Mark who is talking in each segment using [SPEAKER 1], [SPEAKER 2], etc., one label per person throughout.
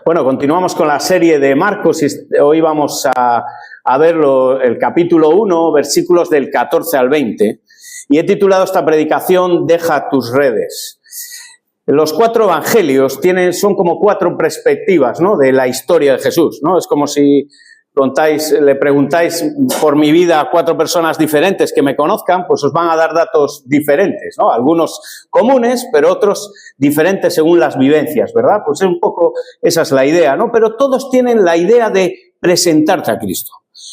[SPEAKER 1] Bueno, continuamos con la serie de Marcos y hoy vamos a ver el capítulo 1, versículos del 14 al 20. Y he titulado esta predicación Deja tus redes. Los 4 evangelios son como 4 perspectivas, ¿no?, de la historia de Jesús, ¿no? Es como si le preguntáis por mi vida a 4 personas diferentes que me conozcan, pues os van a dar datos diferentes, ¿no? Algunos comunes, pero otros diferentes según las vivencias, ¿verdad? Pues un poco esa es la idea, ¿no? Pero todos tienen la idea de presentarte a Cristo.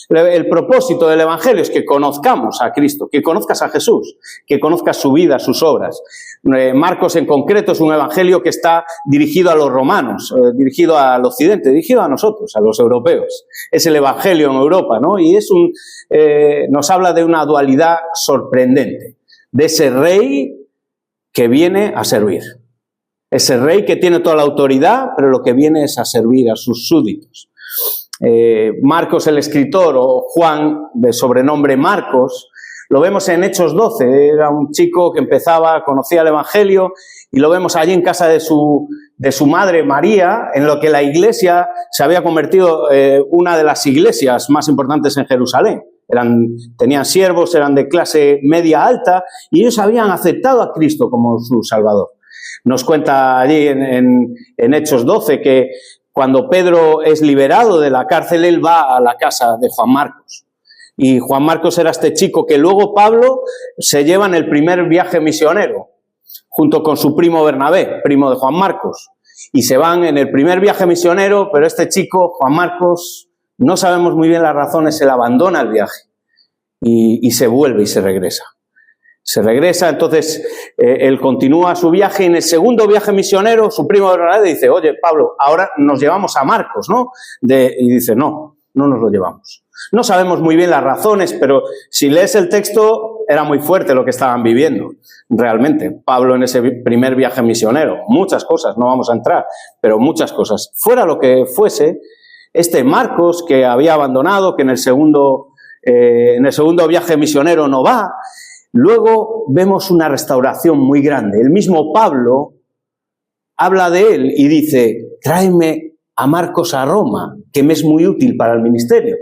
[SPEAKER 1] El propósito del Evangelio es que conozcamos a Cristo, que conozcas a Jesús, que conozcas su vida, sus obras. Marcos en concreto es un Evangelio que está dirigido a los romanos, dirigido al occidente, dirigido a nosotros, a los europeos. Es el Evangelio en Europa, ¿no? Y nos habla de una dualidad sorprendente, de ese rey que viene a servir. Ese rey que tiene toda la autoridad, pero lo que viene es a servir a sus súbditos. Marcos el escritor, o Juan de sobrenombre Marcos, lo vemos en Hechos 12, era un chico que conocía el Evangelio y lo vemos allí en casa de su madre María, en lo que la iglesia se había convertido una de las iglesias más importantes en Jerusalén. Tenían siervos, eran de clase media alta y ellos habían aceptado a Cristo como su Salvador. Nos cuenta allí en Hechos 12 que cuando Pedro es liberado de la cárcel, él va a la casa de Juan Marcos. Y Juan Marcos era este chico que luego Pablo se lleva en el primer viaje misionero, junto con su primo Bernabé, primo de Juan Marcos. Y se van en el primer viaje misionero, pero este chico, Juan Marcos, no sabemos muy bien las razones, él abandona el viaje y se vuelve y se regresa. Se regresa, entonces él continúa su viaje y en el segundo viaje misionero su primo Bernabé dice: oye, Pablo, ahora nos llevamos a Marcos, ¿no? Y dice: no nos lo llevamos. No sabemos muy bien las razones, pero si lees el texto era muy fuerte lo que estaban viviendo, realmente. Pablo en ese primer viaje misionero, muchas cosas, no vamos a entrar, pero muchas cosas. Fuera lo que fuese, este Marcos que había abandonado, que en el segundo viaje misionero no va. Luego vemos una restauración muy grande. El mismo Pablo habla de él y dice: tráeme a Marcos a Roma, que me es muy útil para el ministerio.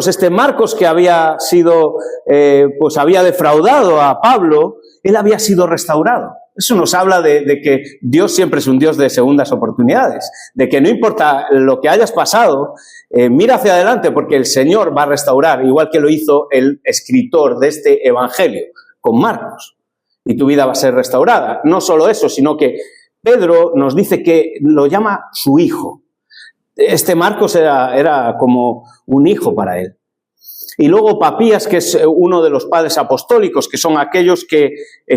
[SPEAKER 1] Este Marcos que había defraudado a Pablo, él había sido restaurado. Eso nos habla de que Dios siempre es un Dios de segundas oportunidades, de que no importa lo que hayas pasado, mira hacia adelante porque el Señor va a restaurar, igual que lo hizo el escritor de este Evangelio con Marcos, y tu vida va a ser restaurada. No solo eso, sino que Pedro nos dice que lo llama su hijo. Este Marcos era como un hijo para él. Y luego Papías, que es uno de los padres apostólicos, que son aquellos que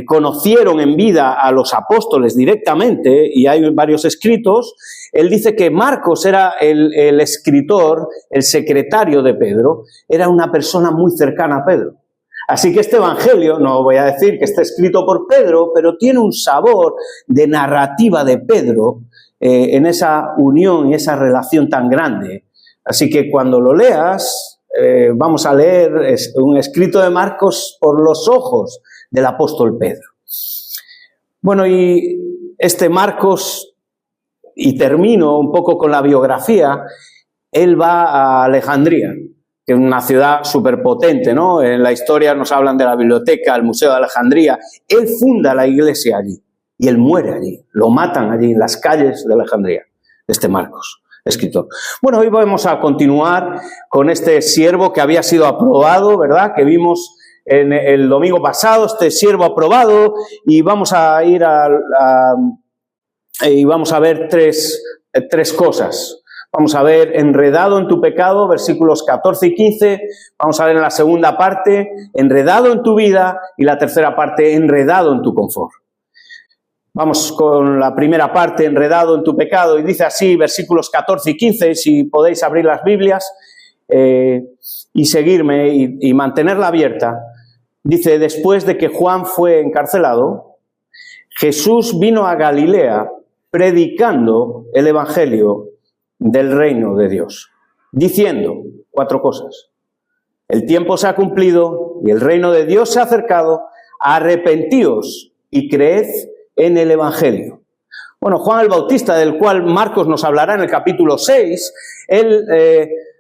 [SPEAKER 1] conocieron en vida a los apóstoles directamente, y hay varios escritos, él dice que Marcos era el escritor, el secretario de Pedro, era una persona muy cercana a Pedro. Así que este evangelio, no voy a decir que esté escrito por Pedro, pero tiene un sabor de narrativa de Pedro en esa unión y esa relación tan grande. Así que cuando lo leas, vamos a leer un escrito de Marcos por los ojos del apóstol Pedro. Bueno, y este Marcos, y termino un poco con la biografía, él va a Alejandría, que es una ciudad súper potente, ¿no? En la historia nos hablan de la biblioteca, el Museo de Alejandría. Él funda la iglesia allí y él muere allí, lo matan allí en las calles de Alejandría, este Marcos, escritor. Bueno, hoy vamos a continuar con este siervo que había sido aprobado, ¿verdad? Que vimos en el domingo pasado, este siervo aprobado, y vamos a ir y vamos a ver tres cosas. Vamos a ver enredado en tu pecado, versículos 14 y 15. Vamos a ver en la segunda parte, enredado en tu vida, y la tercera parte, enredado en tu confort. Vamos con la primera parte, enredado en tu pecado, y dice así, versículos 14 y 15, si podéis abrir las Biblias y seguirme y mantenerla abierta. Dice: después de que Juan fue encarcelado, Jesús vino a Galilea predicando el Evangelio del reino de Dios, diciendo 4 cosas. El tiempo se ha cumplido y el reino de Dios se ha acercado. Arrepentíos y creed en el Evangelio. Bueno, Juan el Bautista, del cual Marcos nos hablará en el capítulo 6, él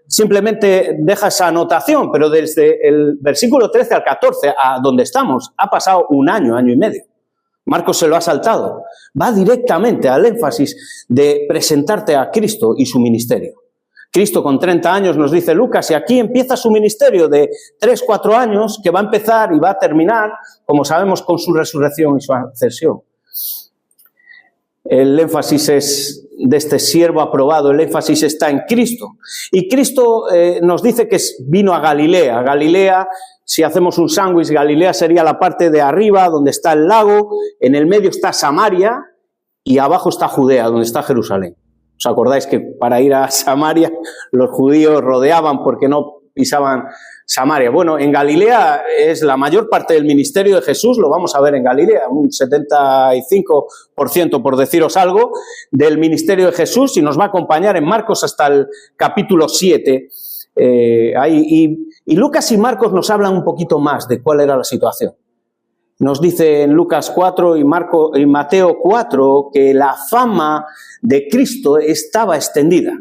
[SPEAKER 1] simplemente deja esa anotación, pero desde el versículo 13 al 14, a donde estamos, ha pasado un año, año y medio. Marcos se lo ha saltado. Va directamente al énfasis de presentarte a Cristo y su ministerio. Cristo con 30 años, nos dice Lucas, y aquí empieza su ministerio de 3-4 años, que va a empezar y va a terminar, como sabemos, con su resurrección y su ascensión. El énfasis es de este siervo aprobado, el énfasis está en Cristo. Y Cristo nos dice que vino a Galilea. Galilea, si hacemos un sándwich, Galilea sería la parte de arriba, donde está el lago, en el medio está Samaria y abajo está Judea, donde está Jerusalén. ¿Os acordáis que para ir a Samaria los judíos rodeaban porque no pisaban Samaria? Bueno, en Galilea es la mayor parte del ministerio de Jesús, lo vamos a ver en Galilea, un 75%, por deciros algo, del ministerio de Jesús, y nos va a acompañar en Marcos hasta el capítulo 7. Y Lucas y Marcos nos hablan un poquito más de cuál era la situación. Nos dice en Lucas 4 y Mateo 4 que la fama de Cristo estaba extendida.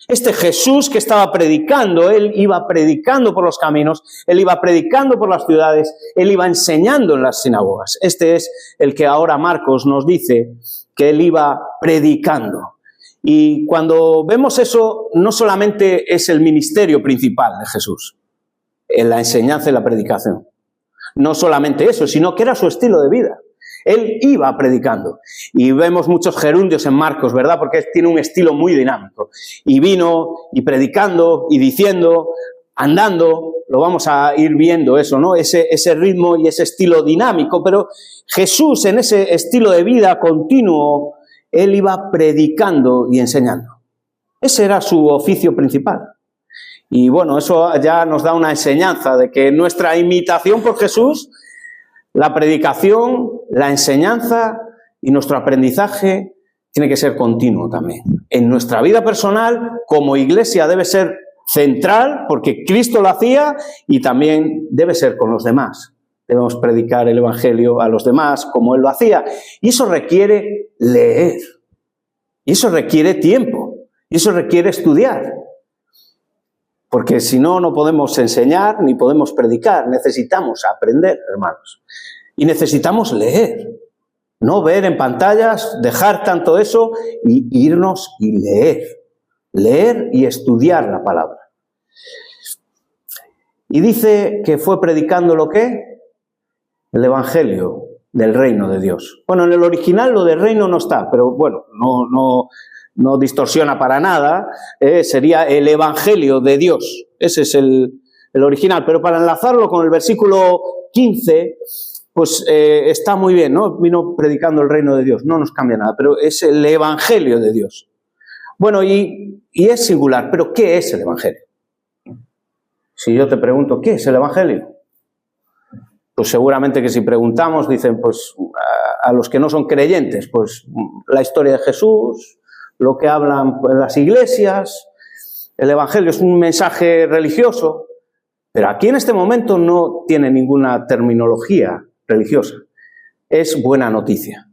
[SPEAKER 1] Este Jesús que estaba predicando, él iba predicando por los caminos, él iba predicando por las ciudades, él iba enseñando en las sinagogas. Este es el que ahora Marcos nos dice que él iba predicando. Y cuando vemos eso, no solamente es el ministerio principal de Jesús, en la enseñanza y la predicación. No solamente eso, sino que era su estilo de vida. Él iba predicando. Y vemos muchos gerundios en Marcos, ¿verdad? Porque tiene un estilo muy dinámico. Y vino, y predicando, y diciendo, andando, lo vamos a ir viendo eso, ¿no? Ese ritmo y ese estilo dinámico. Pero Jesús, en ese estilo de vida continuo, él iba predicando y enseñando. Ese era su oficio principal. Y bueno, eso ya nos da una enseñanza de que nuestra imitación por Jesús, la predicación, la enseñanza y nuestro aprendizaje tiene que ser continuo también. En nuestra vida personal, como iglesia, debe ser central, porque Cristo lo hacía, y también debe ser con los demás. Debemos predicar el Evangelio a los demás como Él lo hacía. Y eso requiere leer. Y eso requiere tiempo. Y eso requiere estudiar. Porque si no, no podemos enseñar ni podemos predicar. Necesitamos aprender, hermanos. Y necesitamos leer. No ver en pantallas, dejar tanto eso y irnos y leer. Leer y estudiar la palabra. Y dice que fue predicando ¿lo qué? El Evangelio del reino de Dios. Bueno, en el original lo del reino no está, pero bueno, no distorsiona para nada, sería el Evangelio de Dios. Ese es el original. Pero para enlazarlo con el versículo 15, pues está muy bien, ¿no? Vino predicando el reino de Dios, no nos cambia nada, pero es el Evangelio de Dios. Bueno, y es singular, pero ¿qué es el Evangelio? Si yo te pregunto, ¿qué es el Evangelio? Pues seguramente que si preguntamos, dicen, pues a los que no son creyentes, pues la historia de Jesús, lo que hablan en las iglesias, el Evangelio es un mensaje religioso, pero aquí en este momento no tiene ninguna terminología religiosa. Es buena noticia.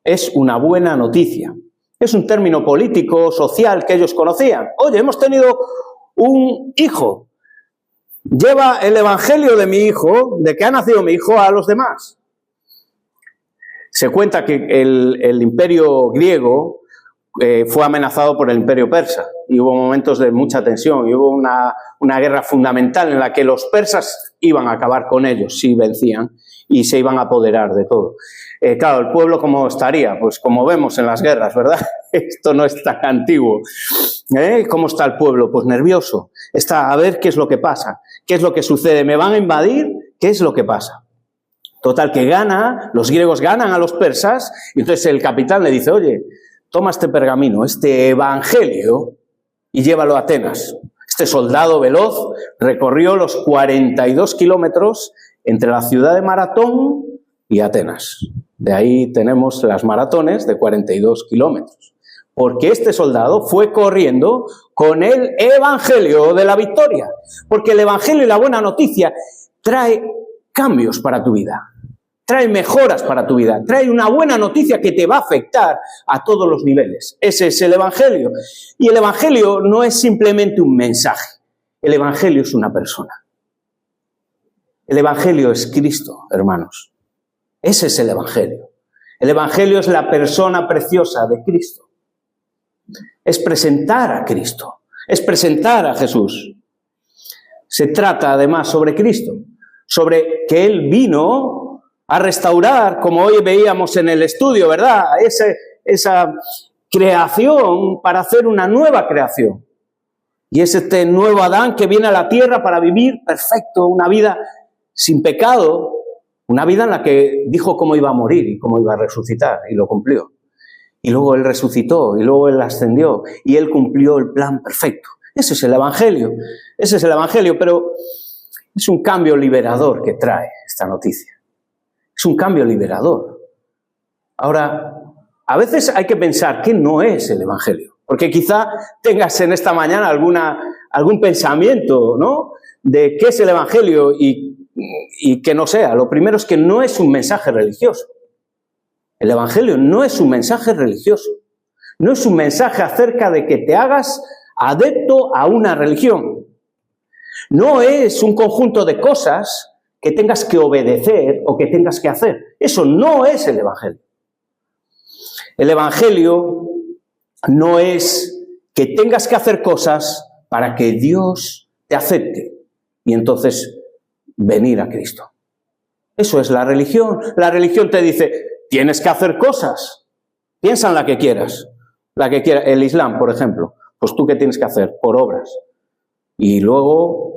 [SPEAKER 1] Es una buena noticia. Es un término político, social que ellos conocían. Oye, hemos tenido un hijo. Lleva el Evangelio de mi hijo, de que ha nacido mi hijo, a los demás. Se cuenta que el imperio griego fue amenazado por el imperio persa y hubo momentos de mucha tensión y hubo una guerra fundamental en la que los persas iban a acabar con ellos si vencían y se iban a apoderar de todo. Claro, el pueblo ¿cómo estaría? Pues como vemos en las guerras, ¿verdad? Esto no es tan antiguo. ¿Cómo está el pueblo? Pues nervioso. Está a ver qué es lo que pasa, qué es lo que sucede, ¿me van a invadir? ¿Qué es lo que pasa? Total, que los griegos ganan a los persas y entonces el capitán le dice, oye, toma este pergamino, este evangelio y llévalo a Atenas. Este soldado veloz recorrió los 42 kilómetros entre la ciudad de Maratón y Atenas. De ahí tenemos las maratones de 42 kilómetros. Porque este soldado fue corriendo con el evangelio de la victoria. Porque el evangelio y la buena noticia trae cambios para tu vida. trae mejoras para tu vida, trae una buena noticia que te va a afectar a todos los niveles. Ese es el Evangelio. Y el Evangelio no es simplemente un mensaje, el Evangelio es una persona. El Evangelio es Cristo, hermanos. Ese es el Evangelio. El Evangelio es la persona preciosa de Cristo. Es presentar a Cristo, es presentar a Jesús. Se trata además sobre Cristo, sobre que Él vino a restaurar, como hoy veíamos en el estudio, ¿verdad? Esa creación para hacer una nueva creación. Y es este nuevo Adán que viene a la tierra para vivir perfecto, una vida sin pecado, una vida en la que dijo cómo iba a morir y cómo iba a resucitar, y lo cumplió. Y luego Él resucitó, y luego Él ascendió, y Él cumplió el plan perfecto. Ese es el Evangelio, pero es un cambio liberador que trae esta noticia. Es un cambio liberador. Ahora, a veces hay que pensar qué no es el Evangelio, porque quizá tengas en esta mañana algún pensamiento, ¿no?, de qué es el Evangelio y que no sea. Lo primero es que no es un mensaje religioso. El Evangelio no es un mensaje religioso. No es un mensaje acerca de que te hagas adepto a una religión. No es un conjunto de cosas que tengas que obedecer o que tengas que hacer. Eso no es el Evangelio. El Evangelio no es que tengas que hacer cosas para que Dios te acepte y entonces venir a Cristo. Eso es la religión. La religión te dice, tienes que hacer cosas. Piensa en la que quieras. El Islam, por ejemplo. Pues tú, ¿qué tienes que hacer? Por obras. Y luego...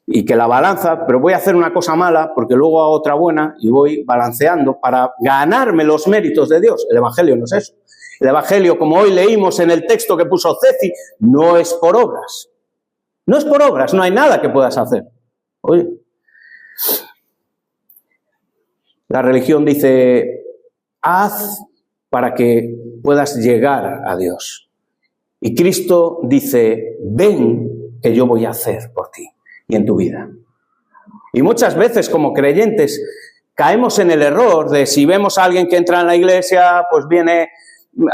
[SPEAKER 1] y que la balanza, pero voy a hacer una cosa mala porque luego hago otra buena y voy balanceando para ganarme los méritos de Dios. El Evangelio no es eso. El Evangelio, como hoy leímos en el texto que puso Ceci, no es por obras. No es por obras, no hay nada que puedas hacer. Oye, la religión dice, haz para que puedas llegar a Dios. Y Cristo dice, ven que yo voy a hacer por ti y en tu vida. Y muchas veces como creyentes caemos en el error de si vemos a alguien que entra en la iglesia, pues viene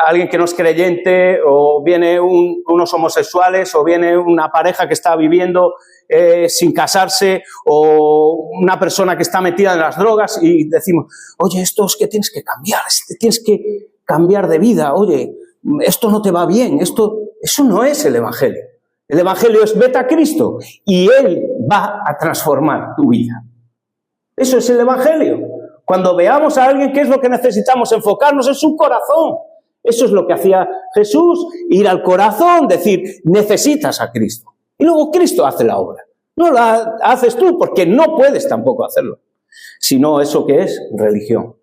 [SPEAKER 1] alguien que no es creyente, o viene unos homosexuales, o viene una pareja que está viviendo sin casarse, o una persona que está metida en las drogas, y decimos, oye, esto es que tienes que cambiar, tienes que cambiar de vida, oye, esto no te va bien, eso no es el Evangelio. El Evangelio es vete a Cristo y Él va a transformar tu vida. Eso es el Evangelio. Cuando veamos a alguien, ¿qué es lo que necesitamos? Enfocarnos en su corazón. Eso es lo que hacía Jesús, ir al corazón, decir, necesitas a Cristo. Y luego Cristo hace la obra. No la haces tú porque no puedes tampoco hacerlo. Sino eso que es religión.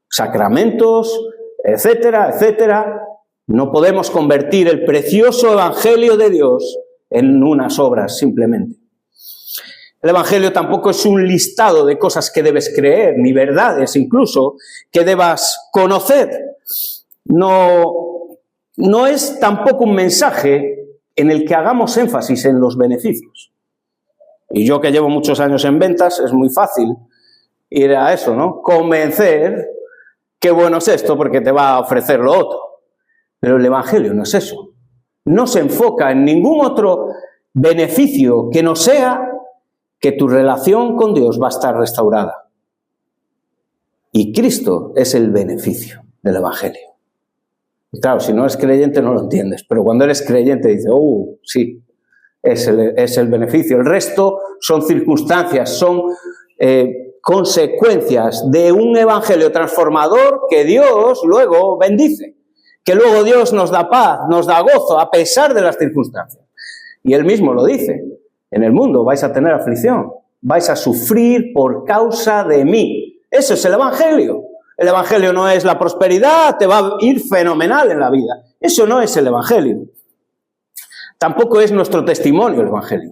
[SPEAKER 1] Sacramentos, etcétera, etcétera. No podemos convertir el precioso Evangelio de Dios en unas obras simplemente. El Evangelio tampoco es un listado de cosas que debes creer, ni verdades incluso que debas conocer. No es tampoco un mensaje en el que hagamos énfasis en los beneficios. Y yo que llevo muchos años en ventas, es muy fácil ir a eso, ¿no? Convencer qué bueno es esto porque te va a ofrecer lo otro. Pero el Evangelio no es eso. No se enfoca en ningún otro beneficio que no sea que tu relación con Dios va a estar restaurada. Y Cristo es el beneficio del Evangelio. Y claro, si no eres creyente no lo entiendes, pero cuando eres creyente dices, sí, es el beneficio. El resto son circunstancias, son consecuencias de un Evangelio transformador que Dios luego bendice. Que luego Dios nos da paz, nos da gozo, a pesar de las circunstancias. Y Él mismo lo dice, en el mundo vais a tener aflicción, vais a sufrir por causa de mí. Eso es el Evangelio. El Evangelio no es la prosperidad, te va a ir fenomenal en la vida. Eso no es el Evangelio. Tampoco es nuestro testimonio el Evangelio.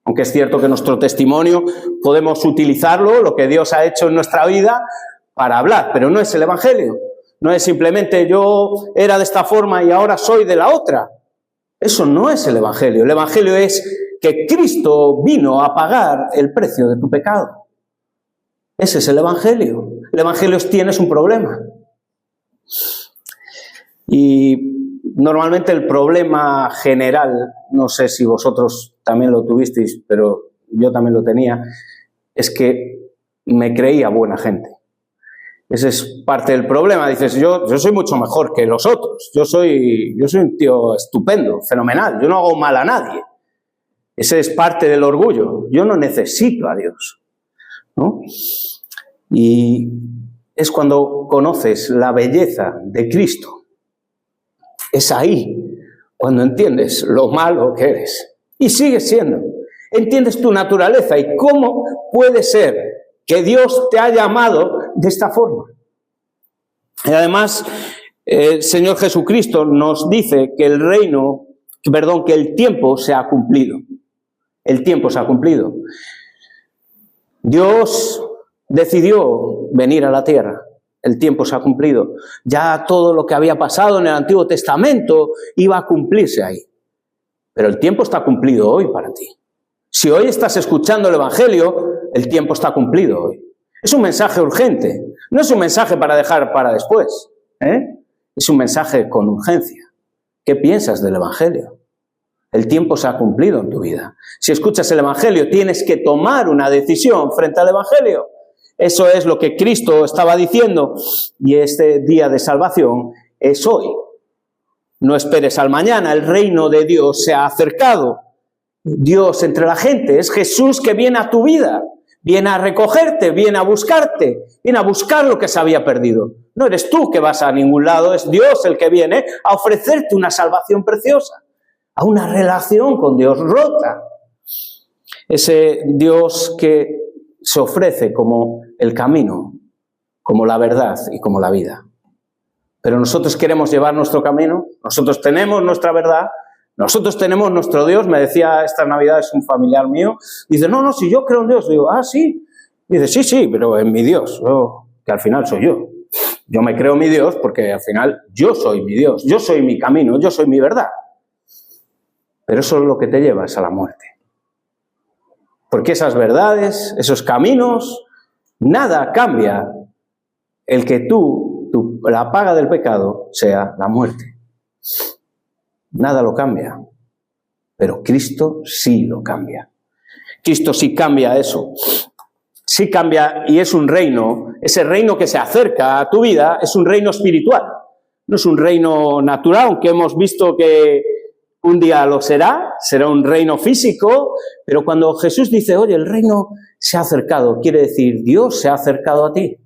[SPEAKER 1] Aunque es cierto que nuestro testimonio podemos utilizarlo, lo que Dios ha hecho en nuestra vida, para hablar, pero no es el Evangelio. No es simplemente yo era de esta forma y ahora soy de la otra. Eso no es el Evangelio. El Evangelio es que Cristo vino a pagar el precio de tu pecado. Ese es el Evangelio. El Evangelio tienes un problema. Y normalmente el problema general, no sé si vosotros también lo tuvisteis, pero yo también lo tenía, es que me creía buena gente. Ese es parte del problema. Dices, yo soy mucho mejor que los otros. Yo soy un tío estupendo, fenomenal. Yo no hago mal a nadie. Ese es parte del orgullo. Yo no necesito a Dios, ¿no? Y es cuando conoces la belleza de Cristo. Es ahí cuando entiendes lo malo que eres. Y sigues siendo. Entiendes tu naturaleza y cómo puede ser que Dios te ha llamado de esta forma. Y además, el Señor Jesucristo nos dice que que el tiempo se ha cumplido. El tiempo se ha cumplido. Dios decidió venir a la tierra. El tiempo se ha cumplido. Ya todo lo que había pasado en el Antiguo Testamento iba a cumplirse ahí. Pero el tiempo está cumplido hoy para ti. Si hoy estás escuchando el Evangelio, el tiempo está cumplido hoy. Es un mensaje urgente. No es un mensaje para dejar para después. Es un mensaje con urgencia. ¿Qué piensas del Evangelio? El tiempo se ha cumplido en tu vida. Si escuchas el Evangelio, tienes que tomar una decisión frente al Evangelio. Eso es lo que Cristo estaba diciendo. Y este día de salvación es hoy. No esperes al mañana. El reino de Dios se ha acercado. Dios entre la gente. Es Jesús que viene a tu vida. Viene a recogerte, viene a buscarte, viene a buscar lo que se había perdido. No eres tú que vas a ningún lado, es Dios el que viene a ofrecerte una salvación preciosa, a una relación con Dios rota. Ese Dios que se ofrece como el camino, como la verdad y como la vida. Pero nosotros queremos llevar nuestro camino, nosotros tenemos nuestra verdad, nosotros tenemos nuestro Dios. Me decía estas Navidades un familiar mío, dice, no, si yo creo en Dios. Digo, sí. Dice, sí, pero en mi Dios, que al final soy yo. Yo me creo en mi Dios porque al final yo soy mi Dios, yo soy mi camino, yo soy mi verdad. Pero eso es lo que te lleva a la muerte. Porque esas verdades, esos caminos, nada cambia el que la paga del pecado sea la muerte. Nada lo cambia, pero Cristo sí lo cambia. Cristo sí cambia eso. Sí cambia y es un reino, ese reino que se acerca a tu vida es un reino espiritual. No es un reino natural, aunque hemos visto que un día lo será un reino físico, pero cuando Jesús dice, oye, el reino se ha acercado, quiere decir, Dios se ha acercado a ti.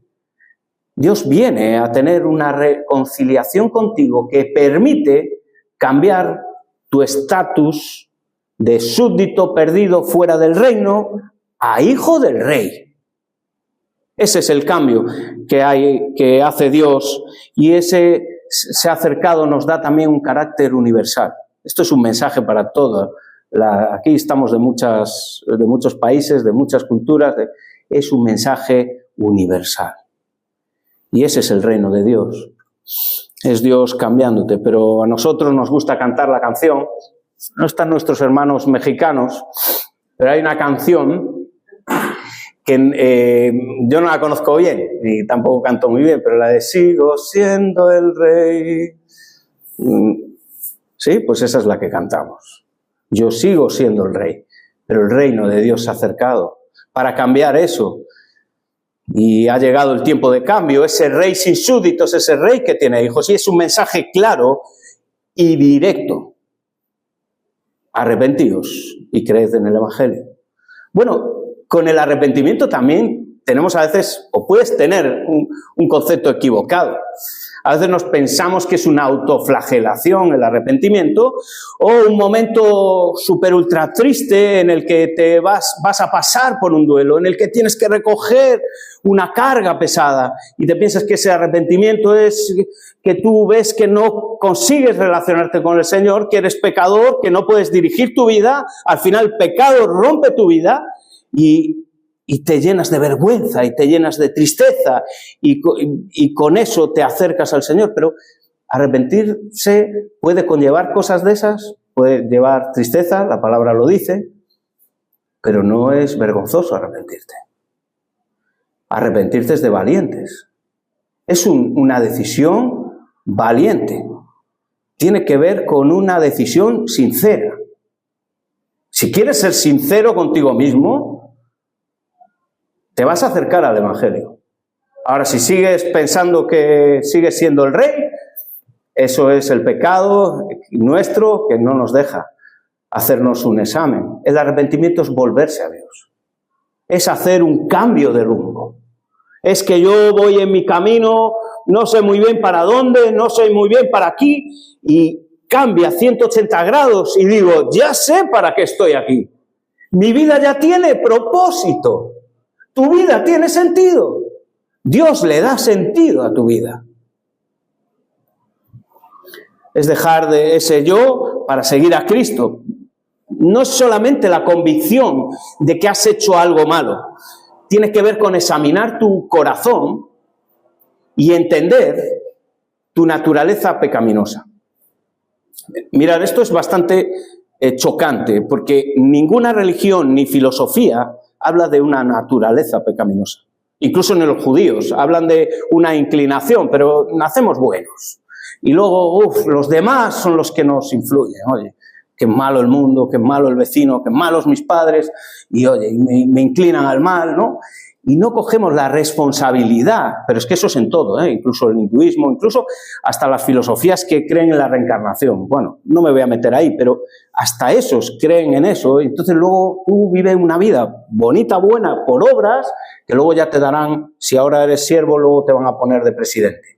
[SPEAKER 1] Dios viene a tener una reconciliación contigo que permite cambiar tu estatus de súbdito perdido fuera del reino a hijo del rey. Ese es el cambio que hace Dios, y ese se ha acercado nos da también un carácter universal. Esto es un mensaje para todos. Aquí estamos de muchos países, de muchas culturas. Es un mensaje universal. Y ese es el reino de Dios. Es Dios cambiándote, pero a nosotros nos gusta cantar la canción. No están nuestros hermanos mexicanos, pero hay una canción que yo no la conozco bien, ni tampoco canto muy bien, pero la de Sigo siendo el rey. Sí, pues esa es la que cantamos. Yo sigo siendo el rey, pero el reino de Dios se ha acercado para cambiar eso. Y ha llegado el tiempo de cambio, ese rey sin súbditos, ese rey que tiene hijos. Y es un mensaje claro y directo. Arrepentíos y creed en el Evangelio. Bueno, con el arrepentimiento también tenemos a veces, o puedes tener un concepto equivocado. A veces nos pensamos que es una autoflagelación el arrepentimiento, o un momento súper ultra triste en el que te vas a pasar por un duelo, en el que tienes que recoger una carga pesada y te piensas que ese arrepentimiento es que tú ves que no consigues relacionarte con el Señor, que eres pecador, que no puedes dirigir tu vida, al final el pecado rompe tu vida y te llenas de vergüenza y te llenas de tristeza y con eso te acercas al Señor. Pero arrepentirse puede conllevar cosas de esas, puede llevar tristeza, la palabra lo dice, pero no es vergonzoso arrepentirte. Arrepentirte es de valientes. Es una decisión valiente. Tiene que ver con una decisión sincera. Si quieres ser sincero contigo mismo, te vas a acercar al Evangelio. Ahora, si sigues pensando que sigues siendo el rey, eso es el pecado nuestro que no nos deja hacernos un examen. El arrepentimiento es volverse a Dios. Es hacer un cambio de rumbo. Es que yo voy en mi camino, no sé muy bien para dónde, no sé muy bien para aquí, y cambia 180 grados y digo, ya sé para qué estoy aquí. Mi vida ya tiene propósito. Tu vida tiene sentido. Dios le da sentido a tu vida. Es dejar de ese yo para seguir a Cristo. No es solamente la convicción de que has hecho algo malo. Tiene que ver con examinar tu corazón y entender tu naturaleza pecaminosa. Mirad, esto es bastante chocante, porque ninguna religión ni filosofía habla de una naturaleza pecaminosa. Incluso en los judíos hablan de una inclinación, pero nacemos buenos. Y luego, los demás son los que nos influyen. Oye, qué malo el mundo, qué malo el vecino, qué malos mis padres, y oye, me inclinan al mal, ¿no? Y no cogemos la responsabilidad, pero es que eso es en todo, incluso el hinduismo, incluso hasta las filosofías que creen en la reencarnación. Bueno, no me voy a meter ahí, pero hasta esos creen en eso, y entonces luego tú vives una vida bonita, buena, por obras, que luego ya te darán, si ahora eres siervo, luego te van a poner de presidente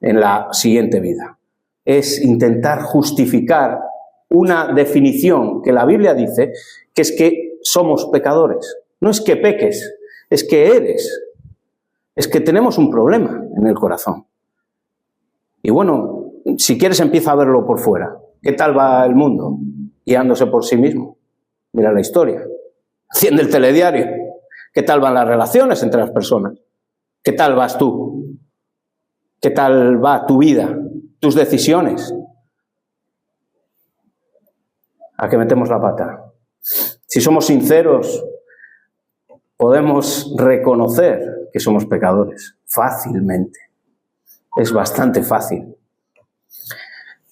[SPEAKER 1] en la siguiente vida. Es intentar justificar una definición que la Biblia dice, que es que somos pecadores. No es que peques, es que eres. Es que tenemos un problema en el corazón. Y bueno, si quieres empieza a verlo por fuera. ¿Qué tal va el mundo? Guiándose por sí mismo. Mira la historia. Enciende el telediario. ¿Qué tal van las relaciones entre las personas? ¿Qué tal vas tú? ¿Qué tal va tu vida? Tus decisiones. ¿A qué metemos la pata? Si somos sinceros, podemos reconocer que somos pecadores fácilmente. Es bastante fácil.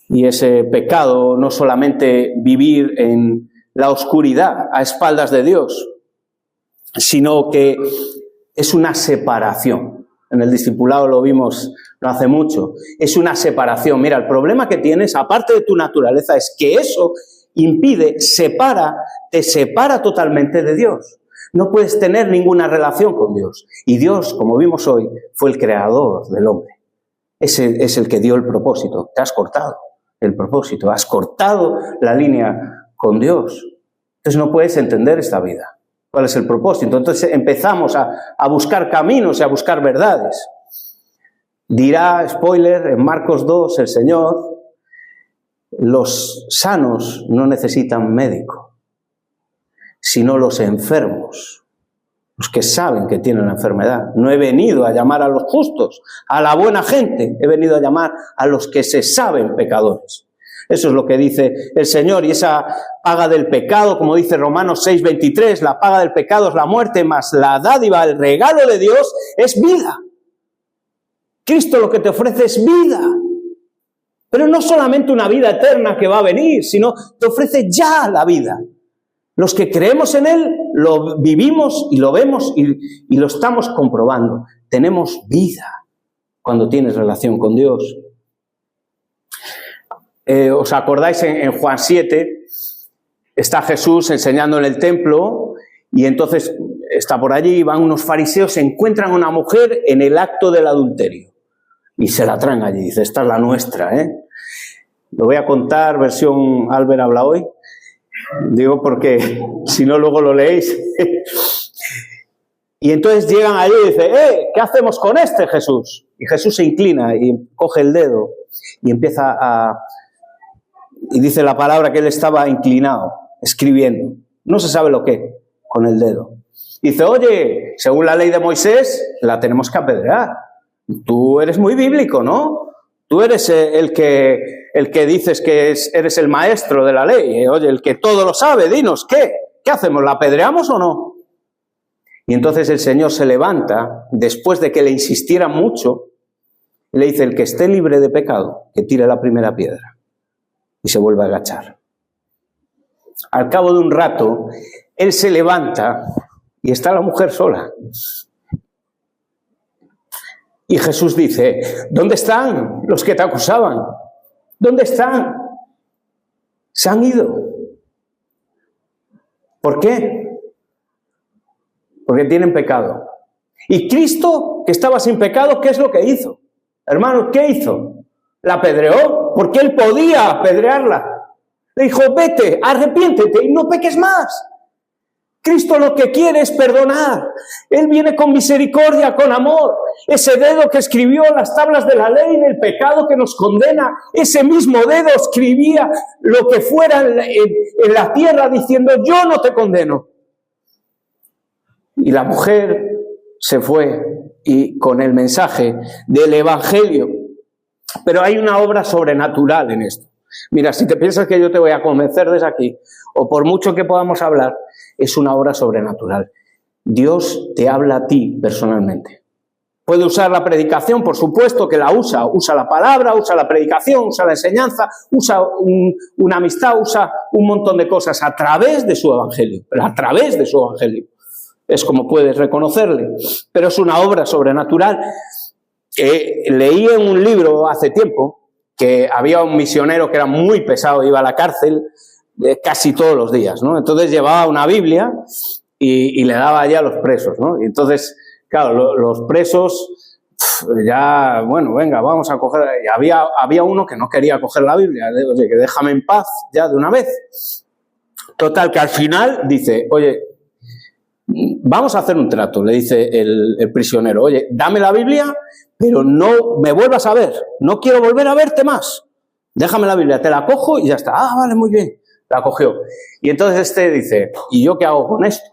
[SPEAKER 1] Y ese pecado no solamente vivir en la oscuridad a espaldas de Dios, sino que es una separación. En el discipulado lo vimos no hace mucho. Es una separación. Mira, el problema que tienes, aparte de tu naturaleza, es que eso impide, te separa totalmente de Dios. No puedes tener ninguna relación con Dios. Y Dios, como vimos hoy, fue el creador del hombre. Ese es el que dio el propósito. Te has cortado el propósito. Has cortado la línea con Dios. Entonces no puedes entender esta vida. ¿Cuál es el propósito? Entonces empezamos a buscar caminos y a buscar verdades. Dirá, spoiler, en Marcos 2, el Señor, los sanos no necesitan médico, sino los enfermos, los que saben que tienen la enfermedad. No he venido a llamar a los justos, a la buena gente, he venido a llamar a los que se saben pecadores. Eso es lo que dice el Señor, y esa paga del pecado, como dice Romanos 6:23, la paga del pecado es la muerte, mas la dádiva, el regalo de Dios es vida. Cristo lo que te ofrece es vida. Pero no solamente una vida eterna que va a venir, sino te ofrece ya la vida. Los que creemos en Él, lo vivimos y lo vemos y lo estamos comprobando. Tenemos vida cuando tienes relación con Dios. ¿Os acordáis en Juan 7? Está Jesús enseñando en el templo y entonces está por allí, van unos fariseos, se encuentran a una mujer en el acto del adulterio y se la traen allí. Dice, esta es la nuestra, ¿eh? Lo voy a contar, versión Albert habla hoy. Digo porque si no luego lo leéis. Y entonces llegan allí y dicen, ¿qué hacemos con este Jesús? Y Jesús se inclina y coge el dedo y empieza y dice la palabra que él estaba inclinado, escribiendo. No se sabe lo que, con el dedo. Dice, oye, según la ley de Moisés, la tenemos que apedrear. Tú eres muy bíblico, ¿no? Tú eres el que dices que eres el maestro de la ley. Oye, el que todo lo sabe, dinos, ¿qué? ¿Qué hacemos? ¿La apedreamos o no? Y entonces el Señor se levanta, después de que le insistiera mucho, y le dice: el que esté libre de pecado, que tire la primera piedra. Y se vuelve a agachar. Al cabo de un rato, él se levanta y está la mujer sola. Y Jesús dice: ¿dónde están los que te acusaban? ¿Dónde están? Se han ido. ¿Por qué? Porque tienen pecado. Y Cristo, que estaba sin pecado, ¿qué es lo que hizo? Hermano, ¿qué hizo? La apedreó, porque él podía apedrearla. Le dijo: vete, arrepiéntete y no peques más. Cristo lo que quiere es perdonar. Él viene con misericordia, con amor. Ese dedo que escribió las tablas de la ley del pecado que nos condena, ese mismo dedo escribía lo que fuera en la tierra diciendo: yo no te condeno. Y la mujer se fue y con el mensaje del Evangelio. Pero hay una obra sobrenatural en esto. Mira, si te piensas que yo te voy a convencer desde aquí, o por mucho que podamos hablar, es una obra sobrenatural. Dios te habla a ti personalmente. Puede usar la predicación, por supuesto que la usa. Usa la palabra, usa la predicación, usa la enseñanza, usa una amistad, usa un montón de cosas a través de su Evangelio. Pero a través de su Evangelio. Es como puedes reconocerle. Pero es una obra sobrenatural. Leí en un libro hace tiempo que había un misionero que era muy pesado, iba a la cárcel casi todos los días, ¿no? Entonces llevaba una Biblia y le daba allá a los presos, ¿no? Y entonces, claro, los presos ya, bueno, venga, vamos a coger. Y había uno que no quería coger la Biblia, oye, que déjame en paz ya de una vez. Total, que al final dice: oye, vamos a hacer un trato, le dice el prisionero: oye, dame la Biblia, pero no me vuelvas a ver, no quiero volver a verte más. Déjame la Biblia, te la cojo y ya está. Ah, vale, muy bien. La cogió. Y entonces este dice: ¿y yo qué hago con esto?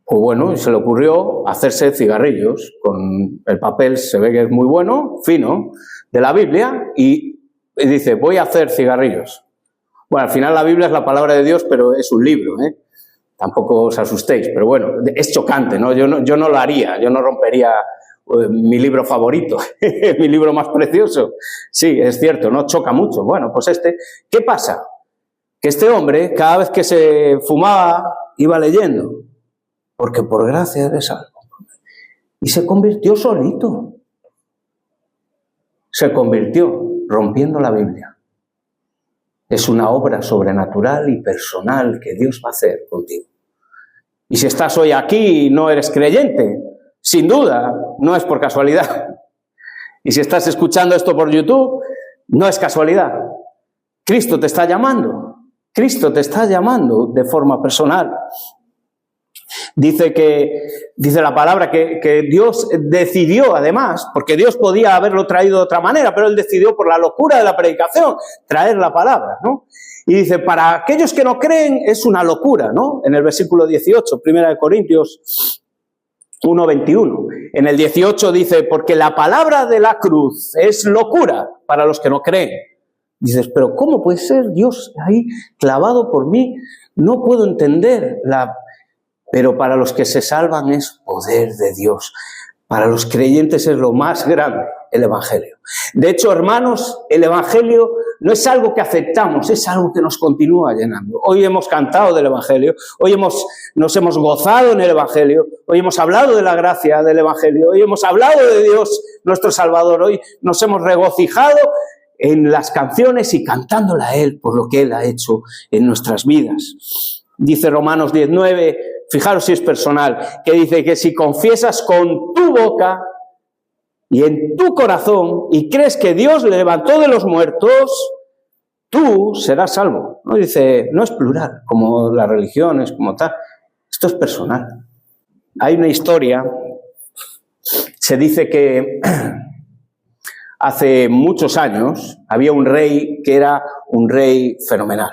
[SPEAKER 1] Pues bueno, se le ocurrió hacerse cigarrillos con el papel, se ve que es muy bueno, fino, de la Biblia, y dice: voy a hacer cigarrillos. Bueno, al final la Biblia es la palabra de Dios, pero es un libro, ¿eh? Tampoco os asustéis, pero bueno, es chocante, ¿no? Yo no lo haría, yo no rompería mi libro favorito, mi libro más precioso. Sí, es cierto, no choca mucho. Bueno, pues ¿qué pasa? Que este hombre, cada vez que se fumaba, iba leyendo, porque por gracia eres salvo. Y se convirtió solito. Se convirtió rompiendo la Biblia. Es una obra sobrenatural y personal que Dios va a hacer contigo. Y si estás hoy aquí y no eres creyente, sin duda, no es por casualidad. Y si estás escuchando esto por YouTube, no es casualidad. Cristo te está llamando. Cristo te está llamando de forma personal. Dice la palabra que Dios decidió, además, porque Dios podía haberlo traído de otra manera, pero Él decidió, por la locura de la predicación, traer la palabra, ¿no? Y dice: para aquellos que no creen es una locura, ¿no? En el versículo 18, 1 Corintios 1:21. En el 18 dice: porque la palabra de la cruz es locura para los que no creen. Dices: pero ¿cómo puede ser Dios ahí clavado por mí? No puedo entender. Pero para los que se salvan es poder de Dios. Para los creyentes es lo más grande, el Evangelio. De hecho, hermanos, el Evangelio no es algo que aceptamos, es algo que nos continúa llenando. Hoy hemos cantado del Evangelio, hoy nos hemos gozado en el Evangelio, hoy hemos hablado de la gracia del Evangelio, hoy hemos hablado de Dios, nuestro Salvador, hoy nos hemos regocijado en las canciones y cantándola a Él por lo que Él ha hecho en nuestras vidas. Dice Romanos 10:9, fijaros si es personal, que dice que si confiesas con tu boca y en tu corazón y crees que Dios le levantó de los muertos, tú serás salvo. No dice, no es plural, como las religiones, como tal. Esto es personal. Hay una historia, se dice que hace muchos años había un rey que era un rey fenomenal.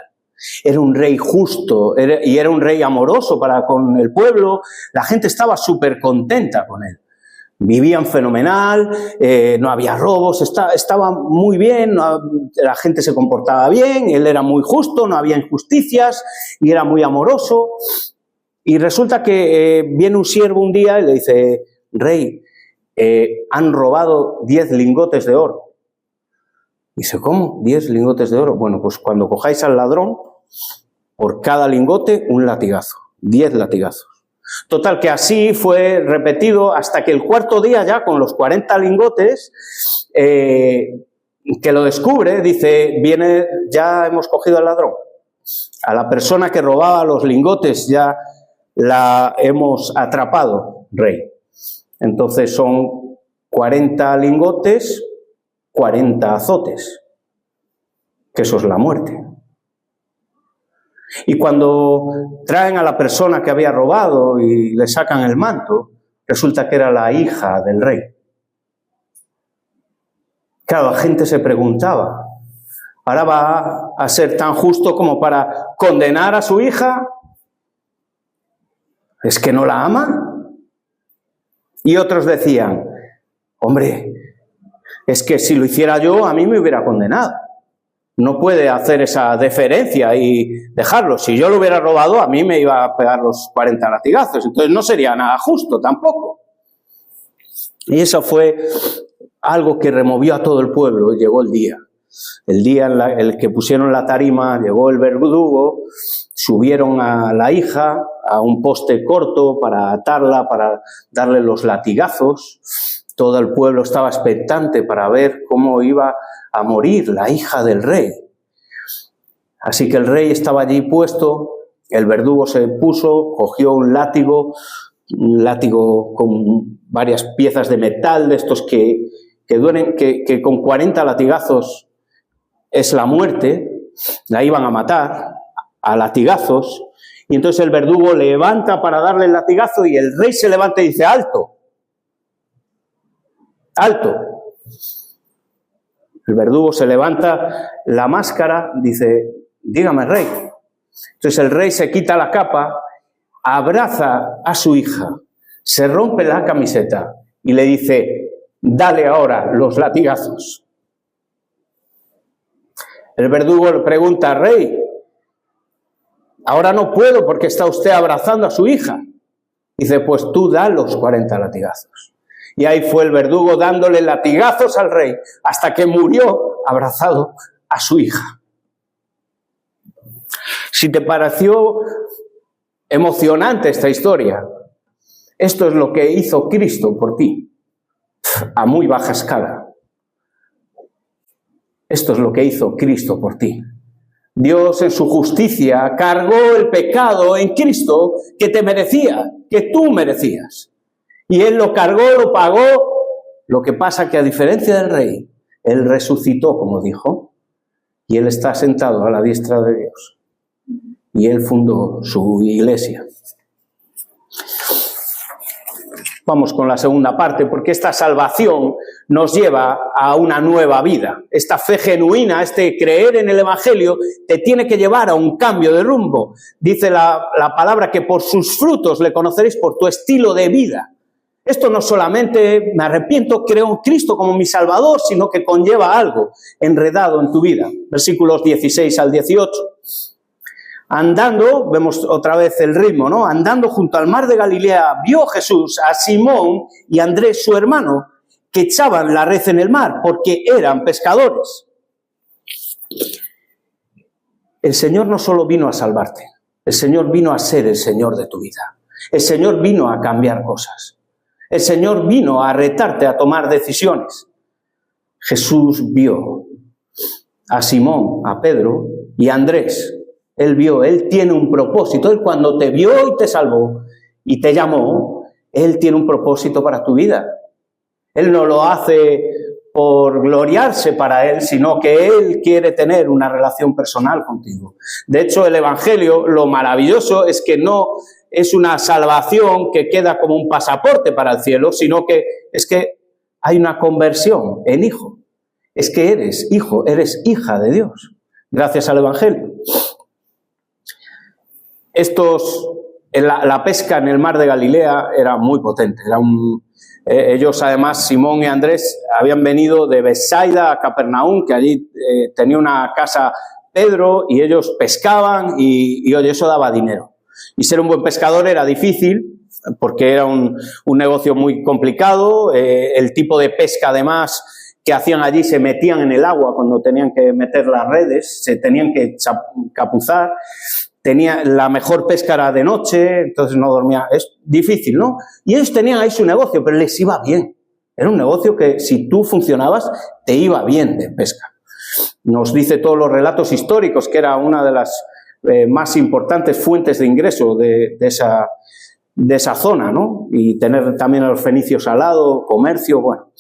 [SPEAKER 1] Era un rey justo y era un rey amoroso con el pueblo. La gente estaba súper contenta con él. Vivían fenomenal, no había robos, estaba muy bien, la gente se comportaba bien, él era muy justo, no había injusticias y era muy amoroso. Y resulta que viene un siervo un día y le dice, rey, han robado 10 lingotes de oro. Dice, ¿cómo? 10 lingotes de oro. Bueno, pues cuando cojáis al ladrón, por cada lingote un latigazo, 10 latigazos. Total, que así fue repetido hasta que el cuarto día, ya con los 40 lingotes, que lo descubre, dice, ya hemos cogido al ladrón. A la persona que robaba los lingotes ya la hemos atrapado, rey. Entonces son 40 lingotes, 40 azotes, que eso es la muerte. Y cuando traen a la persona que había robado y le sacan el manto, resulta que era la hija del rey. Claro, la gente se preguntaba, ¿ahora va a ser tan justo como para condenar a su hija? ¿Es que no la ama? Y otros decían, hombre, es que si lo hiciera yo, a mí me hubiera condenado. No puede hacer esa deferencia y dejarlo. Si yo lo hubiera robado, a mí me iba a pegar los 40 latigazos. Entonces no sería nada justo tampoco. Y eso fue algo que removió a todo el pueblo. Y llegó el día. El día en el que pusieron la tarima, llegó el verdugo, subieron a la hija a un poste corto para atarla, para darle los latigazos. Todo el pueblo estaba expectante para ver cómo iba a morir la hija del rey. Así que el rey estaba allí puesto, el verdugo se puso, cogió un látigo con varias piezas de metal, de estos que duelen, que con 40 latigazos es la muerte, la iban a matar a latigazos, y entonces el verdugo levanta para darle el latigazo y el rey se levanta y dice, ¡alto! ¡Alto! El verdugo se levanta la máscara, dice, dígame, rey. Entonces el rey se quita la capa, abraza a su hija, se rompe la camiseta y le dice, dale ahora los latigazos. El verdugo le pregunta, rey, ahora no puedo porque está usted abrazando a su hija. Dice, pues tú da los 40 latigazos. Y ahí fue el verdugo dándole latigazos al rey hasta que murió abrazado a su hija. Si te pareció emocionante esta historia, esto es lo que hizo Cristo por ti, a muy baja escala. Esto es lo que hizo Cristo por ti. Dios en su justicia cargó el pecado en Cristo que te merecía, que tú merecías. Y Él lo cargó, lo pagó. Lo que pasa que a diferencia del rey, Él resucitó, como dijo, y Él está sentado a la diestra de Dios. Y Él fundó su iglesia. Vamos con la segunda parte, porque esta salvación nos lleva a una nueva vida. Esta fe genuina, este creer en el Evangelio, te tiene que llevar a un cambio de rumbo. Dice la palabra que por sus frutos le conoceréis, por tu estilo de vida. Esto no solamente me arrepiento, creo en Cristo como mi Salvador, sino que conlleva algo enredado en tu vida. Versículos 16 al 18. Andando, vemos otra vez el ritmo, ¿no? Andando junto al mar de Galilea, vio Jesús a Simón y Andrés, su hermano, que echaban la red en el mar, porque eran pescadores. El Señor no solo vino a salvarte, el Señor vino a ser el Señor de tu vida. El Señor vino a cambiar cosas. El Señor vino a retarte a tomar decisiones. Jesús vio a Simón, a Pedro y a Andrés. Él vio, Él tiene un propósito. Él cuando te vio y te salvó y te llamó, Él tiene un propósito para tu vida. Él no lo hace por gloriarse para Él, sino que Él quiere tener una relación personal contigo. De hecho, el Evangelio, lo maravilloso es que no es una salvación que queda como un pasaporte para el cielo, sino que es que hay una conversión en hijo. Es que eres hijo, eres hija de Dios, gracias al Evangelio. La pesca en el mar de Galilea era muy potente. Ellos, además, Simón y Andrés, habían venido de Betsaida a Capernaum, que allí tenía una casa Pedro, y ellos pescaban y oye, eso daba dinero. Y ser un buen pescador era difícil, porque era un negocio muy complicado. El tipo de pesca, además, que hacían allí, se metían en el agua cuando tenían que meter las redes, se tenían que capuzar. La mejor pesca era de noche, entonces no dormía. Es difícil, ¿no? Y ellos tenían ahí su negocio, pero les iba bien. Era un negocio que, si tú funcionabas, te iba bien de pesca. Nos dice todos los relatos históricos que era una de las más importantes fuentes de ingreso de esa zona, ¿no? Y tener también a los fenicios al lado, comercio, bueno.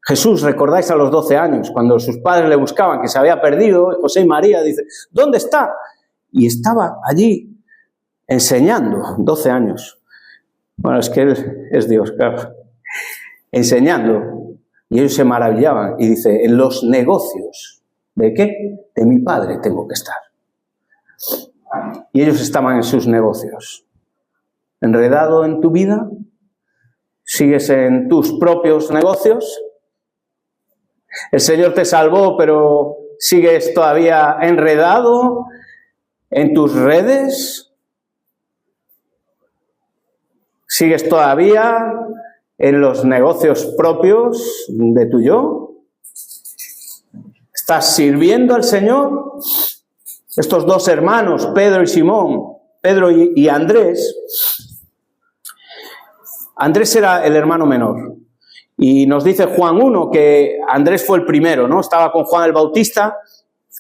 [SPEAKER 1] Jesús, recordáis a los 12 años, cuando sus padres le buscaban, que se había perdido, José y María, dice, ¿dónde está? Y estaba allí enseñando, 12 años. Bueno, es que Él es Dios, claro. Enseñando. Y ellos se maravillaban. Y dice, en los negocios, ¿de qué? De mi Padre tengo que estar. Y ellos estaban en sus negocios. ¿Enredado en tu vida? ¿Sigues en tus propios negocios? El Señor te salvó, pero ¿sigues todavía enredado en tus redes? ¿Sigues todavía en los negocios propios de tu yo? ¿Estás sirviendo al Señor? Estos dos hermanos, Pedro y Simón, Pedro y Andrés. Andrés era el hermano menor. Y nos dice Juan 1 que Andrés fue el primero, ¿no? Estaba con Juan el Bautista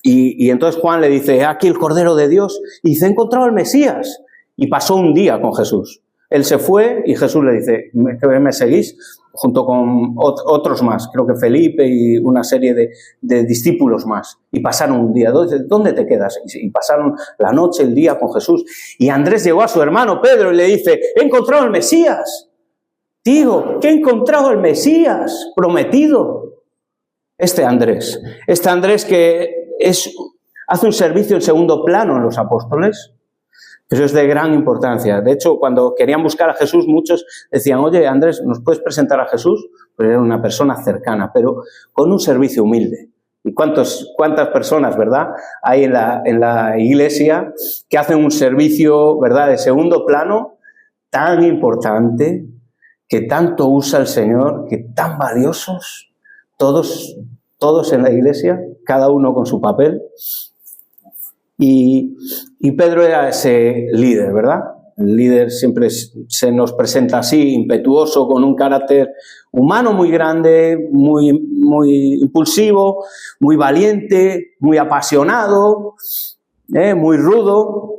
[SPEAKER 1] y entonces Juan le dice, aquí el Cordero de Dios. Y dice, he encontrado al Mesías. Y pasó un día con Jesús. Él se fue y Jesús le dice, ¿me seguís? Junto con otros más, creo que Felipe y una serie de discípulos más. Y pasaron un día. ¿Dónde te quedas? Y pasaron la noche, el día con Jesús. Y Andrés llegó a su hermano Pedro y le dice, he encontrado al Mesías. Digo, que he encontrado al Mesías prometido. Este Andrés que hace un servicio en segundo plano en los apóstoles. Eso es de gran importancia. De hecho, cuando querían buscar a Jesús, muchos decían, oye, Andrés, ¿nos puedes presentar a Jesús? Pues era una persona cercana, pero con un servicio humilde. ¿Y cuántas personas, verdad, hay en la iglesia que hacen un servicio, verdad, de segundo plano tan importante, que tanto usa el Señor, que tan valiosos, todos en la iglesia, cada uno con su papel? Y Pedro era ese líder, ¿verdad? El líder siempre se nos presenta así, impetuoso, con un carácter humano muy grande, muy impulsivo, muy valiente, muy apasionado, muy rudo.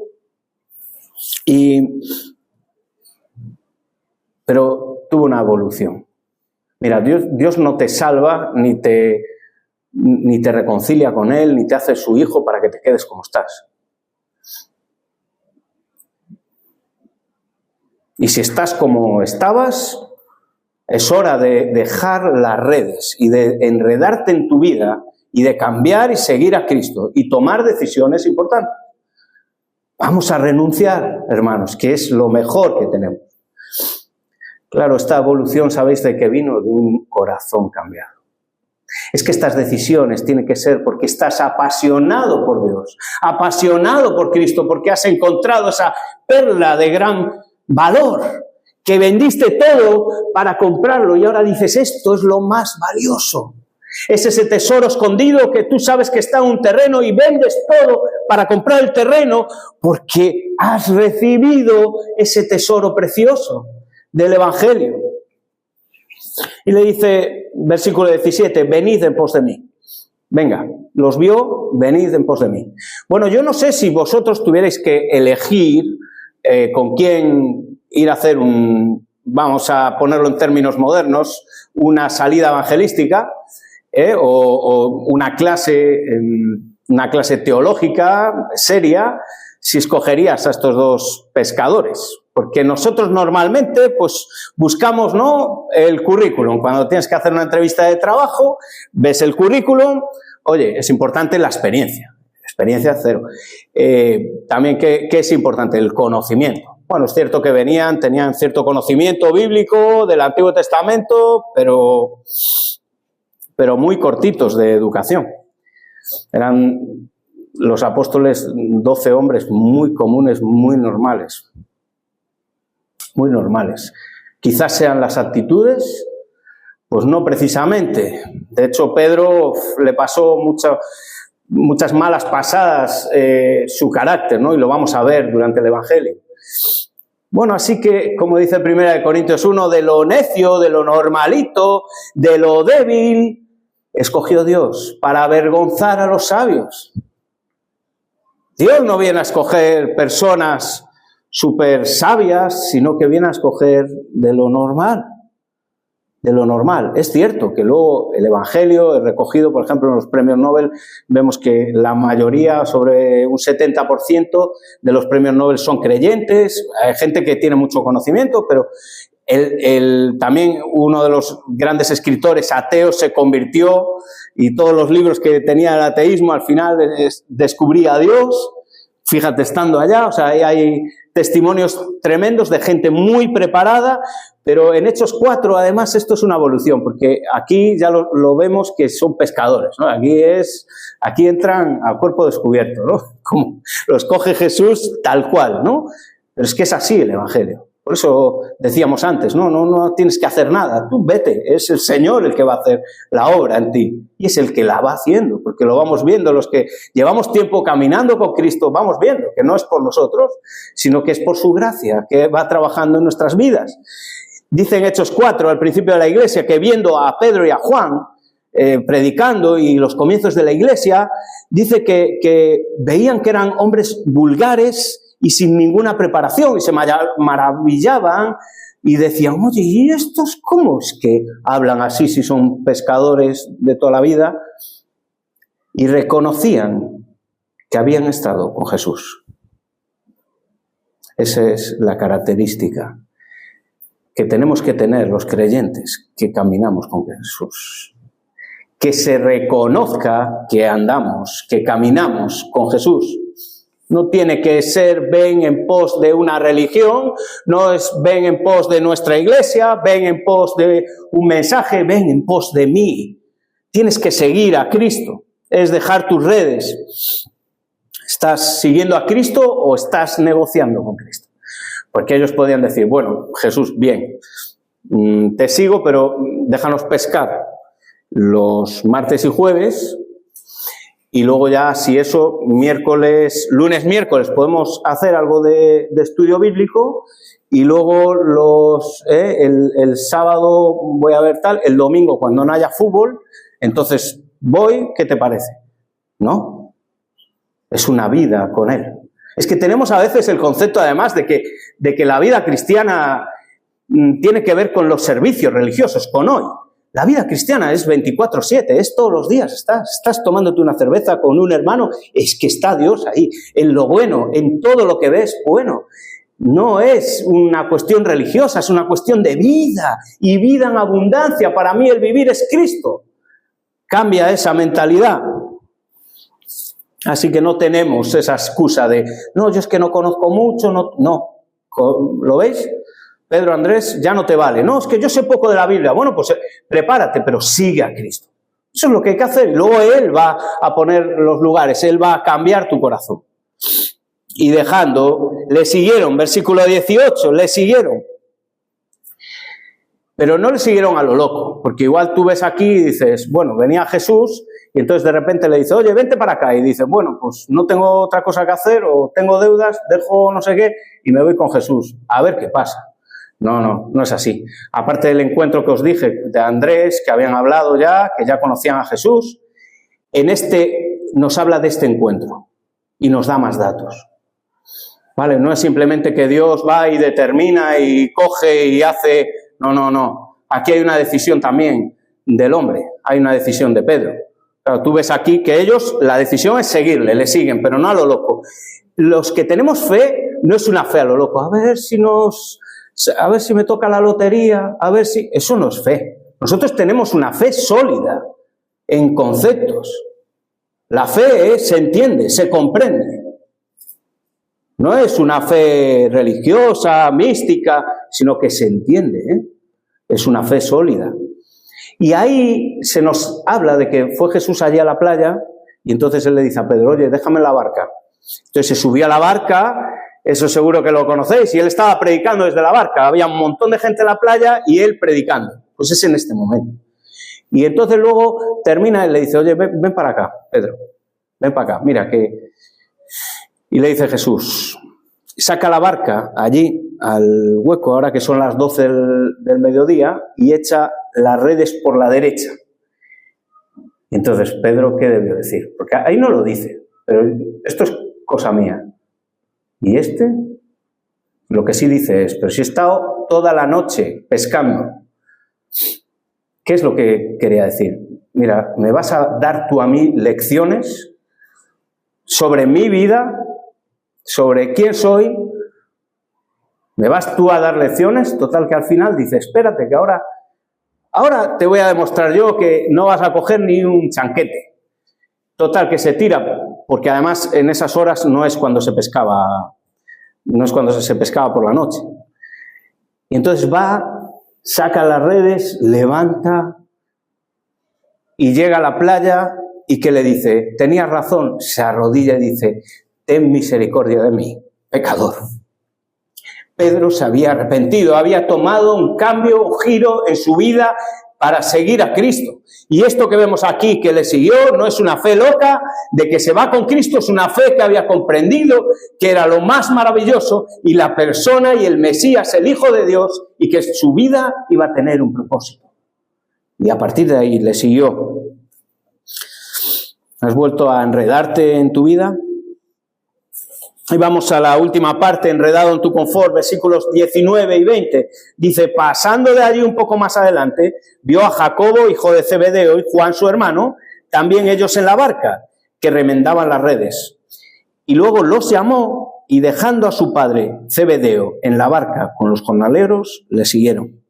[SPEAKER 1] Pero tuvo una evolución. Mira, Dios no te salva, ni te reconcilia con Él, ni te hace su hijo para que te quedes como estás. Y si estás como estabas, es hora de dejar las redes y de enredarte en tu vida y de cambiar y seguir a Cristo y tomar decisiones importantes. Vamos a renunciar, hermanos, que es lo mejor que tenemos. Claro, esta evolución, ¿sabéis de qué vino? De un corazón cambiado. Es que estas decisiones tienen que ser porque estás apasionado por Dios, apasionado por Cristo, porque has encontrado esa perla de gran valor, que vendiste todo para comprarlo y ahora dices, esto es lo más valioso. Es ese tesoro escondido que tú sabes que está en un terreno y vendes todo para comprar el terreno porque has recibido ese tesoro precioso del Evangelio. Y le dice, versículo 17, venid en pos de mí. Venga, los vio, venid en pos de mí. Bueno, yo no sé si vosotros tuvierais que elegir con quién ir a hacer vamos a ponerlo en términos modernos, una salida evangelística o una clase teológica seria, si escogerías a estos dos pescadores. Porque nosotros normalmente pues buscamos, ¿no?, el currículum. Cuando tienes que hacer una entrevista de trabajo, ves el currículum, oye, es importante la experiencia cero. También, ¿qué es importante? El conocimiento. Bueno, es cierto que tenían cierto conocimiento bíblico del Antiguo Testamento, pero muy cortitos de educación. los apóstoles, 12 hombres muy comunes, muy normales. Muy normales. Quizás sean las actitudes, pues no precisamente. De hecho, Pedro le pasó muchas malas pasadas su carácter, ¿no? Y lo vamos a ver durante el Evangelio. Bueno, así que, como dice 1 Corintios 1, de lo necio, de lo normalito, de lo débil, escogió Dios para avergonzar a los sabios. Dios no viene a escoger personas súper sabias, sino que viene a escoger de lo normal. De lo normal. Es cierto que luego el Evangelio es recogido, por ejemplo, en los premios Nobel, vemos que la mayoría, sobre un 70% de los premios Nobel son creyentes, hay gente que tiene mucho conocimiento, pero también uno de los grandes escritores ateos se convirtió y todos los libros que tenía el ateísmo al final descubría a Dios. Fíjate, estando allá, o sea, hay testimonios tremendos de gente muy preparada, pero en Hechos 4, además, esto es una evolución, porque aquí ya lo vemos que son pescadores, ¿no? Aquí entran a cuerpo descubierto, ¿no? Como los coge Jesús tal cual, ¿no? Pero es que es así el Evangelio. Por eso decíamos antes, no tienes que hacer nada, tú vete, es el Señor el que va a hacer la obra en ti y es el que la va haciendo, porque lo vamos viendo, los que llevamos tiempo caminando con Cristo, vamos viendo que no es por nosotros, sino que es por su gracia, que va trabajando en nuestras vidas. Dice en Hechos 4, al principio de la iglesia, que viendo a Pedro y a Juan predicando y los comienzos de la iglesia, dice que veían que eran hombres vulgares y sin ninguna preparación, y se maravillaban y decían, oye, ¿y estos cómo es que hablan así si son pescadores de toda la vida? Y reconocían que habían estado con Jesús. Esa es la característica que tenemos que tener los creyentes que caminamos con Jesús. Que se reconozca que andamos, que caminamos con Jesús. No tiene que ser ven en pos de una religión, no es ven en pos de nuestra iglesia, ven en pos de un mensaje, ven en pos de mí. Tienes que seguir a Cristo, es dejar tus redes. ¿Estás siguiendo a Cristo o estás negociando con Cristo? Porque ellos podían decir, bueno, Jesús, bien, te sigo, pero déjanos pescar los martes y jueves. Y luego ya, si eso, lunes, miércoles, podemos hacer algo de estudio bíblico y luego el sábado voy a ver tal, el domingo cuando no haya fútbol, entonces voy, ¿qué te parece? ¿No? Es una vida con Él. Es que tenemos a veces el concepto, además, de que la vida cristiana tiene que ver con los servicios religiosos, con hoy. La vida cristiana es 24/7, es todos los días. Estás tomándote una cerveza con un hermano, es que está Dios ahí, en lo bueno, en todo lo que ves bueno. No es una cuestión religiosa, es una cuestión de vida y vida en abundancia. Para mí el vivir es Cristo. Cambia esa mentalidad. Así que no tenemos esa excusa de, no, yo es que no conozco mucho, no. ¿Lo veis? Pedro, Andrés, ya no te vale. No, es que yo sé poco de la Biblia. Bueno, pues prepárate, pero sigue a Cristo. Eso es lo que hay que hacer. Y luego Él va a poner los lugares, Él va a cambiar tu corazón. Y dejando, le siguieron, versículo 18, le siguieron. Pero no le siguieron a lo loco, porque igual tú ves aquí y dices, bueno, venía Jesús y entonces de repente le dice, oye, vente para acá. Y dice, bueno, pues no tengo otra cosa que hacer o tengo deudas, dejo no sé qué y me voy con Jesús. A ver qué pasa. No es así. Aparte del encuentro que os dije de Andrés, que habían hablado ya, que ya conocían a Jesús, en este nos habla de este encuentro y nos da más datos. ¿Vale? No es simplemente que Dios va y determina y coge y hace... No. Aquí hay una decisión también del hombre, hay una decisión de Pedro. Claro, tú ves aquí que ellos, la decisión es seguirle, le siguen, pero no a lo loco. Los que tenemos fe, no es una fe a lo loco. A ver si me toca la lotería, eso no es fe. Nosotros tenemos una fe sólida en conceptos. La fe se entiende, se comprende. No es una fe religiosa, mística, sino que se entiende, ¿eh? Es una fe sólida. Y ahí se nos habla de que fue Jesús allí a la playa Y entonces él le dice a Pedro, oye, déjame en la barca. Entonces se subió a la barca, eso seguro que lo conocéis, y él estaba predicando desde la barca. Había un montón de gente en la playa y él predicando. Pues es en este momento. Y entonces luego termina y le dice, oye, ven para acá, Pedro, ven para acá, mira que... Y le dice Jesús, saca la barca allí al hueco, ahora que son las 12 del mediodía, y echa las redes por la derecha. Entonces, Pedro, ¿qué debió decir? Porque ahí no lo dice, pero esto es cosa mía. Y lo que sí dice es, pero si he estado toda la noche pescando, ¿qué es lo que quería decir? Mira, ¿me vas a dar tú a mí lecciones sobre mi vida, sobre quién soy? ¿Me vas tú a dar lecciones? Total, que al final dice, espérate, que ahora te voy a demostrar yo que no vas a coger ni un chanquete. Total, que se tira, porque además en esas horas no es cuando se pescaba por la noche. Y entonces va, saca las redes, levanta y llega a la playa y ¿qué le dice? Tenías razón, se arrodilla y dice, ten misericordia de mí, pecador. Pedro se había arrepentido, había tomado un cambio, un giro en su vida para seguir a Cristo. Y esto que vemos aquí, que le siguió, no es una fe loca de que se va con Cristo, es una fe que había comprendido que era lo más maravilloso y la persona y el Mesías, el Hijo de Dios, y que su vida iba a tener un propósito. Y a partir de ahí le siguió. ¿Has vuelto a enredarte en tu vida? Y vamos a la última parte, enredado en tu confort, versículos 19 y 20. Dice, pasando de allí un poco más adelante, vio a Jacobo, hijo de Zebedeo, y Juan, su hermano, también ellos en la barca, que remendaban las redes. Y luego los llamó, y dejando a su padre, Zebedeo, en la barca con los jornaleros, le siguieron.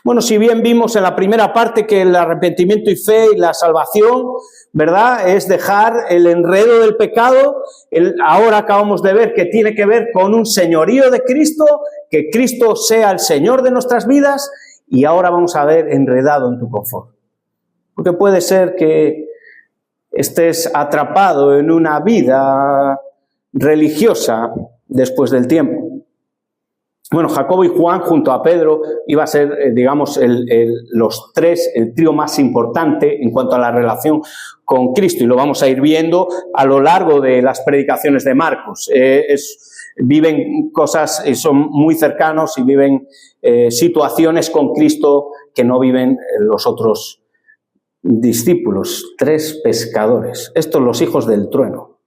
[SPEAKER 1] Bueno, si bien vimos en la primera parte que el arrepentimiento y fe y la salvación, ¿verdad?, es dejar el enredo del pecado, ahora acabamos de ver que tiene que ver con un señorío de Cristo, que Cristo sea el Señor de nuestras vidas, y ahora vamos a ver enredado en tu confort. Porque puede ser que estés atrapado en una vida religiosa después del tiempo. Bueno, Jacobo y Juan junto a Pedro iba a ser, digamos, los tres, el trío más importante en cuanto a la relación con Cristo, y lo vamos a ir viendo a lo largo de las predicaciones de Marcos. Viven cosas, son muy cercanos y viven situaciones con Cristo que no viven los otros discípulos. Tres pescadores, estos los hijos del trueno,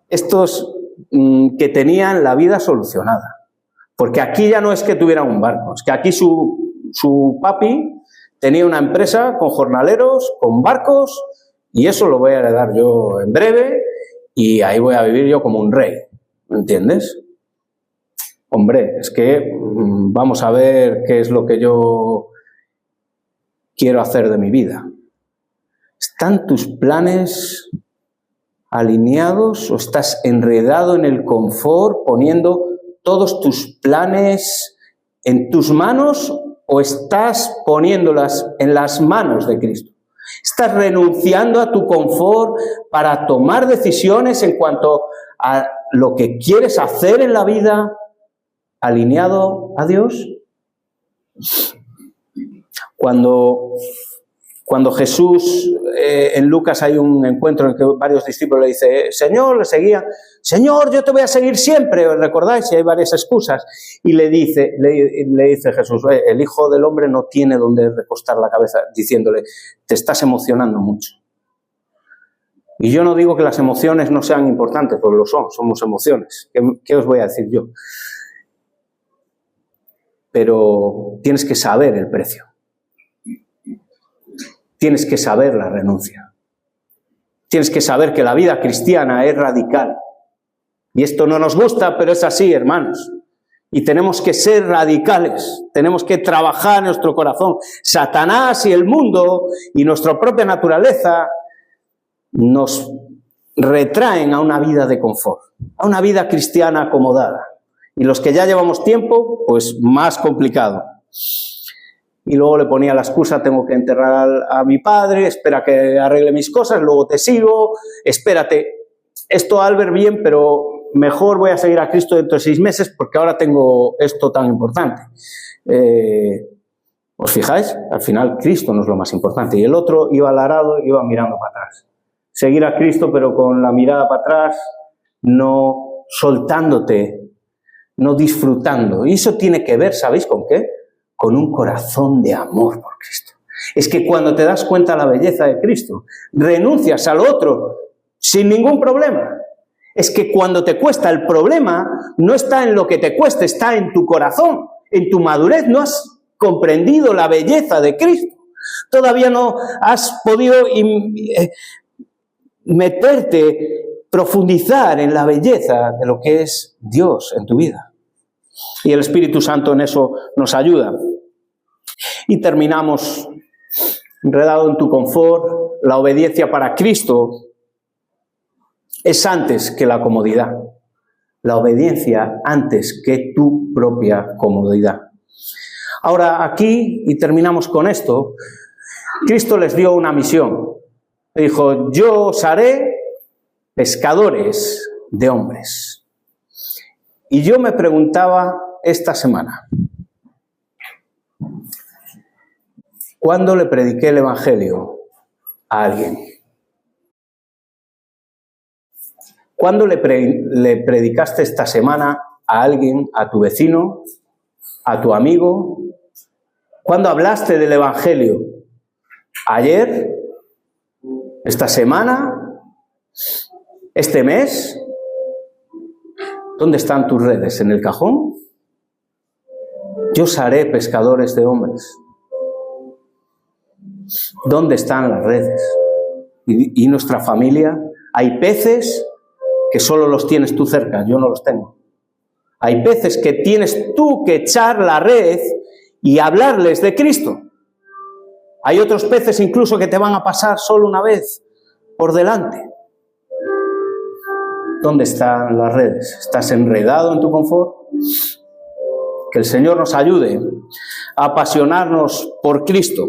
[SPEAKER 1] estos que tenían la vida solucionada. Porque aquí ya no es que tuvieran un barco, es que aquí su papi tenía una empresa con jornaleros, con barcos, y eso lo voy a heredar yo en breve, y ahí voy a vivir yo como un rey, ¿me entiendes? Hombre, es que vamos a ver qué es lo que yo quiero hacer de mi vida. ¿Están tus planes alineados o estás enredado en el confort poniendo todos tus planes en tus manos o estás poniéndolas en las manos de Cristo? ¿Estás renunciando a tu confort para tomar decisiones en cuanto a lo que quieres hacer en la vida alineado a Dios? Cuando Jesús, en Lucas hay un encuentro en el que varios discípulos le dicen, Señor, le seguían, Señor, yo te voy a seguir siempre, ¿os recordáis? Y hay varias excusas. Y le dice Jesús, el Hijo del Hombre no tiene donde recostar la cabeza, diciéndole, te estás emocionando mucho. Y yo no digo que las emociones no sean importantes, porque lo son, somos emociones. ¿Qué os voy a decir yo? Pero tienes que saber el precio. Tienes que saber la renuncia. Tienes que saber que la vida cristiana es radical. Y esto no nos gusta, pero es así, hermanos. Y tenemos que ser radicales. Tenemos que trabajar en nuestro corazón. Satanás y el mundo y nuestra propia naturaleza nos retraen a una vida de confort, a una vida cristiana acomodada. Y los que ya llevamos tiempo, pues más complicado. y luego le ponía la excusa, tengo que enterrar a mi padre, espera que arregle mis cosas, luego te sigo, espérate. Esto, Albert, bien, pero mejor voy a seguir a Cristo dentro de 6 meses porque ahora tengo esto tan importante. ¿Os fijáis? Al final Cristo no es lo más importante. Y el otro iba al arado, iba mirando para atrás. Seguir a Cristo, pero con la mirada para atrás, no soltándote, no disfrutando. Y eso tiene que ver, ¿sabéis con qué? Con un corazón de amor por Cristo. Es que cuando te das cuenta de la belleza de Cristo, renuncias al otro sin ningún problema. Es que cuando te cuesta, el problema no está en lo que te cuesta, está en tu corazón, en tu madurez. No has comprendido la belleza de Cristo. Todavía no has podido meterte, profundizar en la belleza de lo que es Dios en tu vida. Y el Espíritu Santo en eso nos ayuda. Y terminamos, enredado en tu confort, la obediencia para Cristo es antes que la comodidad. La obediencia antes que tu propia comodidad. Ahora aquí, y terminamos con esto, Cristo les dio una misión. Dijo, yo os haré pescadores de hombres. Y yo me preguntaba esta semana, ¿cuándo le prediqué el Evangelio a alguien? ¿Cuándo le predicaste esta semana a alguien, a tu vecino, a tu amigo? ¿Cuándo hablaste del Evangelio? ¿Ayer? ¿Esta semana? ¿Este mes? ¿Dónde están tus redes? ¿En el cajón? Yo os haré pescadores de hombres. ¿Dónde están las redes? ¿Y nuestra familia? Hay peces que solo los tienes tú cerca, yo no los tengo. Hay peces que tienes tú que echar la red y hablarles de Cristo. Hay otros peces incluso que te van a pasar solo una vez por delante. ¿Dónde están las redes? ¿Estás enredado en tu confort? Que el Señor nos ayude a apasionarnos por Cristo.